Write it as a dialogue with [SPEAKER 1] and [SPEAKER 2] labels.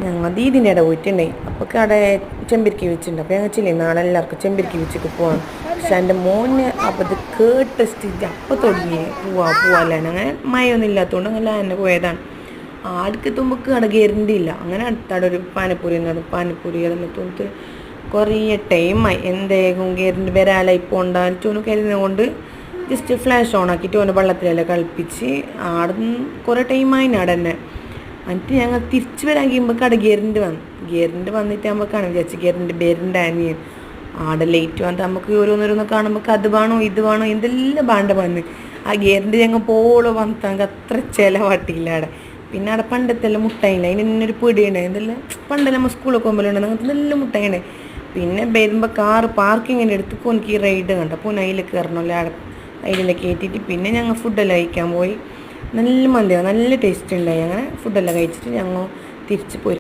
[SPEAKER 1] ഞങ്ങൾ ദീദിൻ്റെ ഇട പോയിട്ടുണ്ടായി. അപ്പോൾ കട ചെമ്പരിക്കി വെച്ചിട്ടുണ്ട്. അപ്പോൾ ഞങ്ങൾ ചില്ലേ നാളെ എല്ലാവർക്കും ചെമ്പരിക്കി വെച്ചിട്ട് പോവാം. പക്ഷെ എൻ്റെ മോന് അപ്പോൾ അത് കേട്ട് സ്റ്റിച്ച് അപ്പോൾ തുടങ്ങി പോവാല്ലേ. അങ്ങനെ മയൊന്നും ഇല്ലാത്തതുകൊണ്ട് അങ്ങനെ എന്നെ പോയതാണ്. ആർക്ക് തുമ്പക്ക് കട കയറേണ്ടിയില്ല. അങ്ങനെ അടുത്തവിടെ ഒരു പാനിപ്പൂരി പാനിപ്പൂരി അതെന്ന് തോന്നിട്ട് കുറേ ടൈമായി. എന്തേക്കും കയറിൻ്റെ വരാലായി പോണ്ടാറ്റോന്ന് കരുതുന്നത് കൊണ്ട് ജസ്റ്റ് ഫ്ലാഷ് ഓൺ ആക്കിയിട്ട് ഓനെ വെള്ളത്തിലെല്ലാം കളിപ്പിച്ച് ആടെ കുറേ ടൈമായി അവിടെ തന്നെ. എന്നിട്ട് ഞങ്ങൾ തിരിച്ച് വരാൻ കഴിയുമ്പോൾ കട ഗിയറിൻ്റെ വന്നിട്ട് നമുക്കാണ് വിചാരിച്ചു ഗിയറിൻ്റെ ബേരിൻ്റെ അനിയൻ ആടെ ലേറ്റ് വന്നിട്ട് നമുക്ക് ഓരോന്നോരോന്ന് കാണുമ്പോൾ അത് വേണോ ഇത് വേണോ എന്തെല്ലാം ബാണ്ട വന്ന് ആ ഗിയറിൻ്റെ ഞങ്ങൾ പോളോ വന്നിട്ട് നമുക്ക് അത്ര ചിലവാട്ടിയില്ല അവിടെ. പിന്നെ അവിടെ പണ്ടത്തെ എല്ലാം മുട്ടായില്ല, അതിന് ഇന്നൊരു പിടിയുണ്ട് എന്തെല്ലാം പണ്ടെല്ലാം നമ്മൾ സ്കൂളൊക്കെ പോകുമ്പോഴുണ്ട് അങ്ങനത്തെ നല്ല മുട്ടായിണ്ട്. പിന്നെ വരുമ്പോൾ കാറ് പാർക്കിങ്ങിൻ്റെ അടുത്ത് എനിക്ക് ഈ റൈഡ് കണ്ട അപ്പോൾ അതിൽ കയറണമല്ലോ അതിലെല്ലാം കയറ്റിയിട്ട് പിന്നെ ഞങ്ങൾ ഫുഡെല്ലാം കഴിക്കാൻ പോയി. നല്ല മന്തിയാണ്, നല്ല ടേസ്റ്റ് ഉണ്ടായി. അങ്ങനെ ഫുഡെല്ലാം കഴിച്ചിട്ട് ഞങ്ങൾ തിരിച്ച് പോയി.